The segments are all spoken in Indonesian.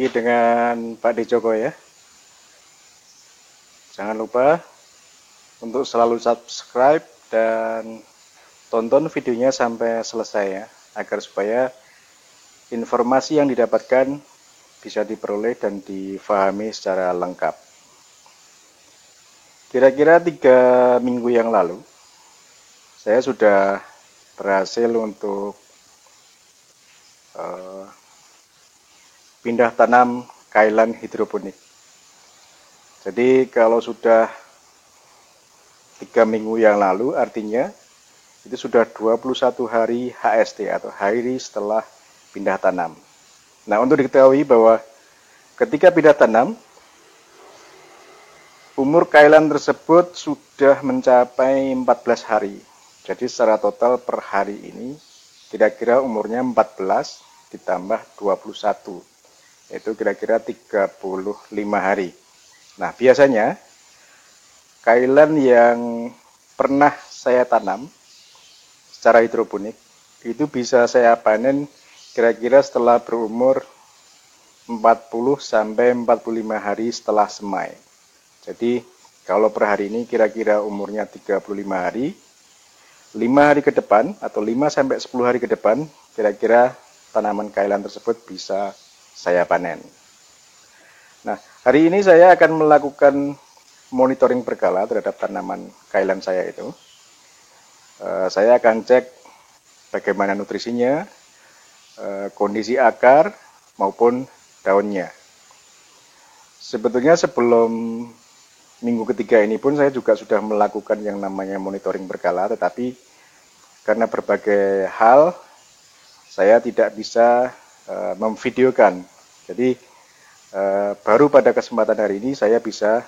lagi dengan Pak Dijoko ya. Jangan lupa untuk selalu subscribe dan tonton videonya sampai selesai ya, agar supaya informasi yang didapatkan bisa diperoleh dan difahami secara lengkap. Kira-kira 3 minggu yang lalu, saya sudah berhasil untuk pindah tanam kailan hidroponik. Jadi kalau sudah 3 minggu yang lalu, artinya itu sudah 21 hari HST atau hari setelah pindah tanam. Nah, untuk diketahui bahwa ketika pindah tanam, umur kailan tersebut sudah mencapai 14 hari. Jadi secara total per hari ini kira-kira umurnya 14 ditambah 21, yaitu kira-kira 35 hari. Nah, biasanya kailan yang pernah saya tanam secara hidroponik itu bisa saya panen kira-kira setelah berumur 40 sampai 45 hari setelah semai. Jadi kalau per hari ini kira-kira umurnya 35 hari, 5 hari ke depan atau 5 sampai 10 hari ke depan kira-kira tanaman kailan tersebut bisa saya panen. Nah, hari ini saya akan melakukan monitoring berkala terhadap tanaman kailan saya itu. Saya akan cek bagaimana nutrisinya, kondisi akar maupun daunnya. Sebetulnya sebelum minggu ketiga ini pun saya juga sudah melakukan yang namanya monitoring berkala, tetapi karena berbagai hal saya tidak bisa memvideokan. Jadi baru pada kesempatan hari ini saya bisa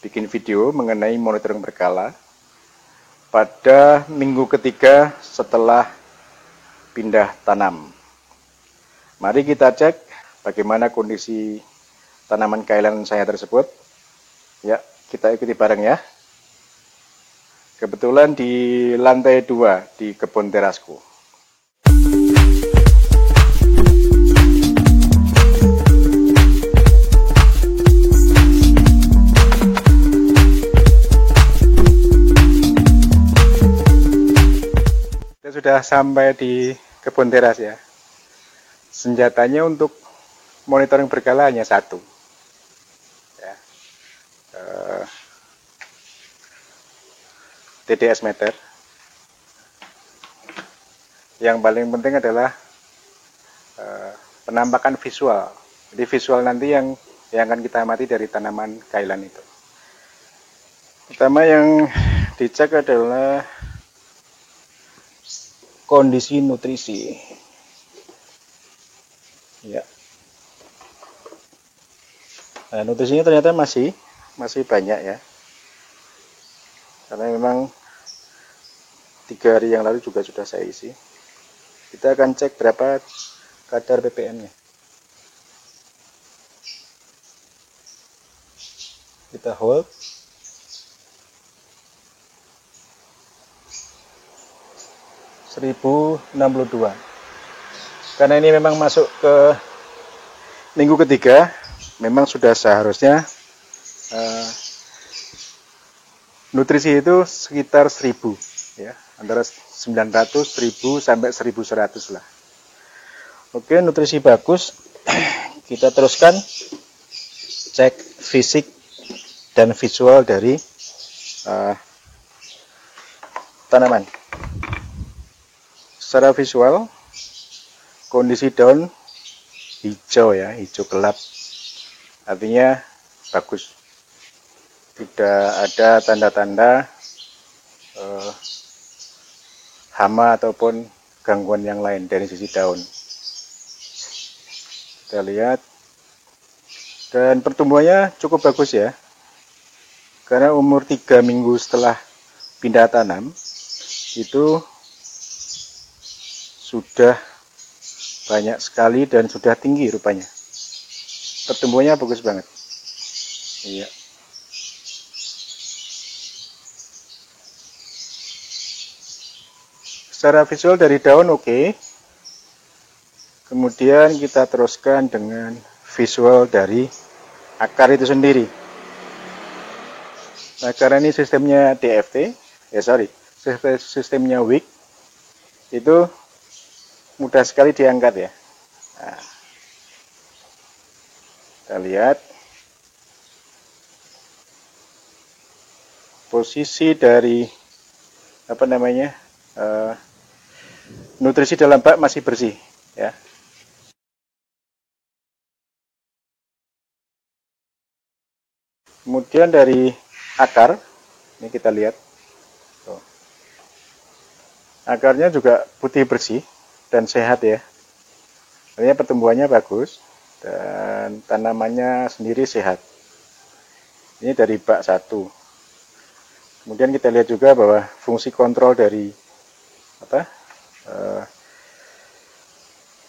bikin video mengenai monitoring berkala pada minggu ketiga setelah pindah tanam. Mari kita cek bagaimana kondisi tanaman kailan saya tersebut. Ya, kita ikuti bareng ya. Kebetulan di lantai 2 di kebun terasku. Kita sudah sampai di kebun teras ya. Senjatanya untuk monitoring berkala hanya satu. Ya. TDS meter. Yang paling penting adalah penampakan visual. Jadi visual nanti yang akan kita amati dari tanaman kailan itu. Pertama yang dicek adalah kondisi nutrisi. Ya. Nah, nutrisinya ternyata masih banyak ya. Karena memang 3 hari yang lalu juga sudah saya isi. Kita akan cek berapa kadar ppm-nya. Kita hold. (1062). Karena ini memang masuk ke minggu ketiga, memang sudah seharusnya nutrisi itu sekitar 1000 ya, antara 900, 1000 sampai 1100 lah. Oke, nutrisi bagus. Kita teruskan cek fisik dan visual dari tanaman. Secara visual kondisi daun hijau ya, hijau gelap. Artinya bagus. Tidak ada tanda-tanda hama ataupun gangguan yang lain dari sisi daun. Kita lihat, dan pertumbuhannya cukup bagus ya, karena umur 3 minggu setelah pindah tanam itu sudah banyak sekali dan sudah tinggi rupanya. Pertumbuhannya bagus banget. Iya. Secara visual dari daun oke. Kemudian kita teruskan dengan visual dari akar itu sendiri. Nah, karena ini sistemnya DFT, sistemnya weak, itu mudah sekali diangkat ya. Nah, kita lihat posisi dari nutrisi dalam bak masih bersih ya. Kemudian dari akar, ini kita lihat, akarnya juga putih bersih dan sehat ya. Artinya pertumbuhannya bagus dan tanamannya sendiri sehat. Ini dari bak 1. Kemudian kita lihat juga bahwa fungsi kontrol dari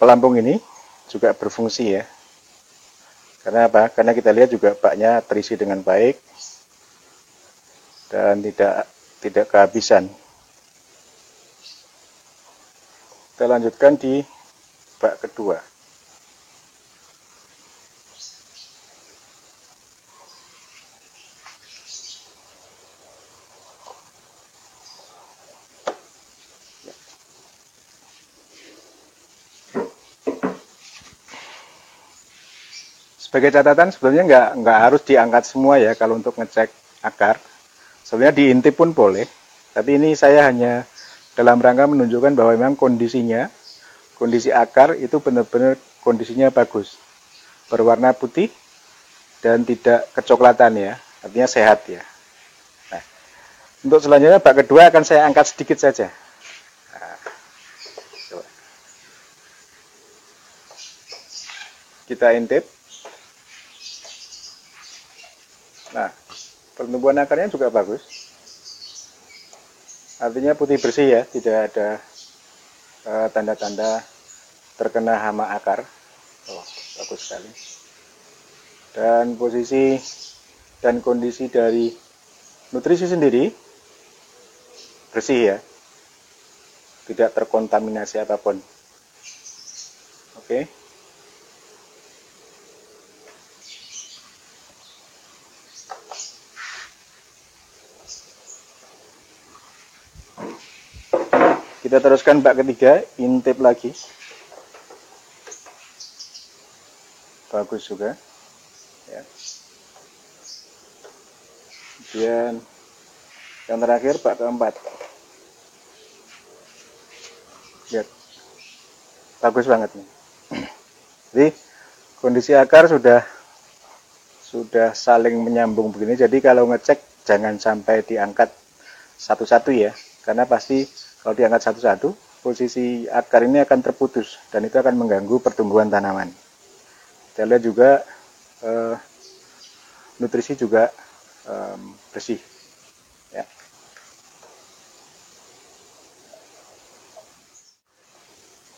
pelampung ini juga berfungsi ya. Karena apa? Karena kita lihat juga baknya terisi dengan baik dan tidak kehabisan. Kita lanjutkan di bak kedua. Sebagai catatan, sebenarnya nggak harus diangkat semua ya kalau untuk ngecek akar. Sebenarnya diintip pun boleh, tapi ini saya hanya dalam rangka menunjukkan bahwa memang kondisi akar itu benar-benar kondisinya bagus, berwarna putih dan tidak kecoklatan ya, artinya sehat ya. Nah, untuk selanjutnya bak kedua akan saya angkat sedikit saja. Nah, kita intip. Nah, pertumbuhan akarnya juga bagus. Artinya putih bersih ya, tidak ada tanda-tanda terkena hama akar. Oh, bagus sekali. Dan posisi dan kondisi dari nutrisi sendiri bersih ya, tidak terkontaminasi apapun. Oke. Kita teruskan bak ketiga, intip lagi. Bagus juga. Ya. Kemudian yang terakhir bak keempat. Lihat. Bagus banget nih. Jadi kondisi akar sudah saling menyambung begini. Jadi kalau ngecek jangan sampai diangkat satu-satu ya. Karena pasti kalau diangkat satu-satu, posisi akar ini akan terputus dan itu akan mengganggu pertumbuhan tanaman. Kita lihat juga nutrisi juga bersih. Ya.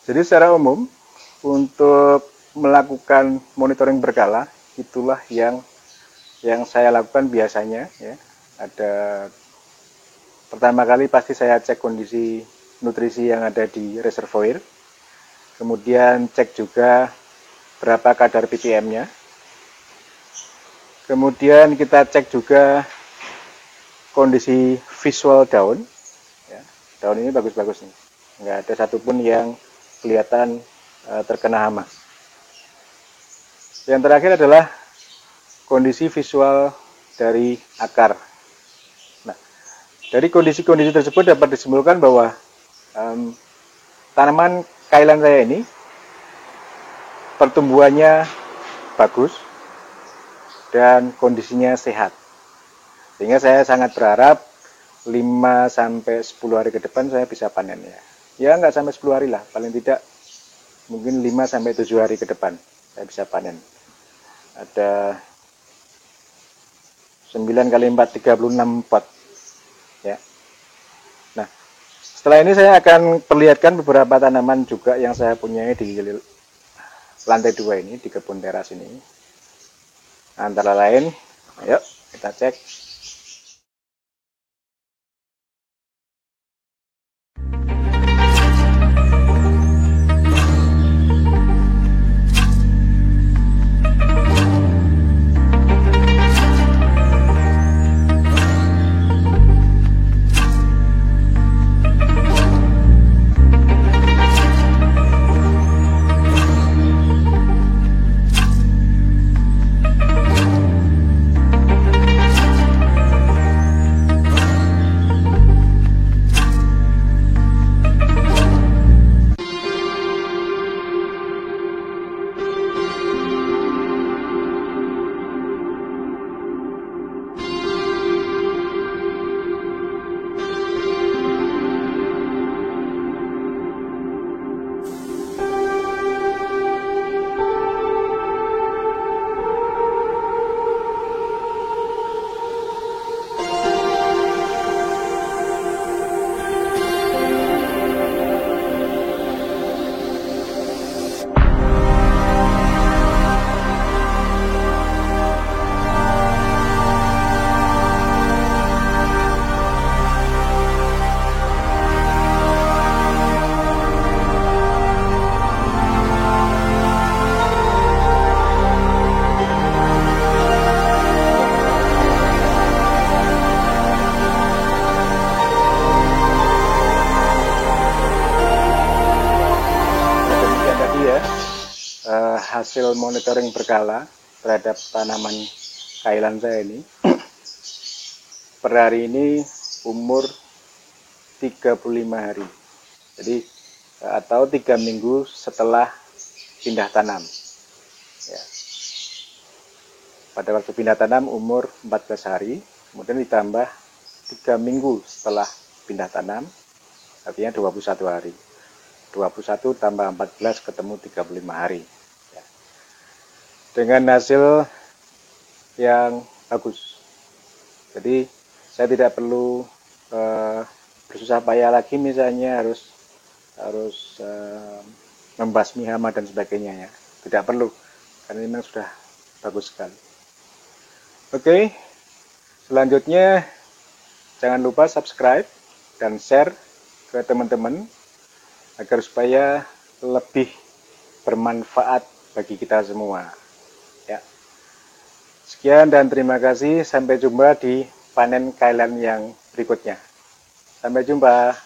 Jadi secara umum untuk melakukan monitoring berkala itulah yang saya lakukan biasanya. Ya. Ada pertama kali pasti saya cek kondisi nutrisi yang ada di reservoir, kemudian cek juga berapa kadar ppm-nya, kemudian kita cek juga kondisi visual daun. Ya, daun ini bagus-bagus nih, nggak ada satupun yang kelihatan terkena hama. Yang terakhir adalah kondisi visual dari akar. Dari kondisi-kondisi tersebut dapat disimpulkan bahwa tanaman kailan saya ini pertumbuhannya bagus dan kondisinya sehat. Sehingga saya sangat berharap 5-10 hari ke depan saya bisa panen ya. Ya nggak sampai 10 hari lah, paling tidak mungkin 5-7 hari ke depan saya bisa panen. Ada 9 kali 4, 36 pot. Ya. Nah, setelah ini saya akan perlihatkan beberapa tanaman juga yang saya punyai di lantai 2 ini, di kebun teras ini. Antara lain, ayo kita cek. hasil monitoring berkala terhadap tanaman kailan saya ini. Per hari ini umur 35 hari. Jadi atau 3 minggu setelah pindah tanam. Ya. Pada waktu pindah tanam umur 14 hari, kemudian ditambah 3 minggu setelah pindah tanam, artinya 21 hari. 21 tambah 14 ketemu 35 hari. Ya. Dengan hasil yang bagus. Jadi saya tidak perlu bersusah payah lagi, misalnya harus membasmi hama dan sebagainya ya. Tidak perlu, karena ini memang sudah bagus sekali. Oke, selanjutnya jangan lupa subscribe dan share ke teman-teman agar supaya lebih bermanfaat bagi kita semua. Ya. Sekian dan terima kasih. Sampai jumpa di panen kailan yang berikutnya. Sampai jumpa.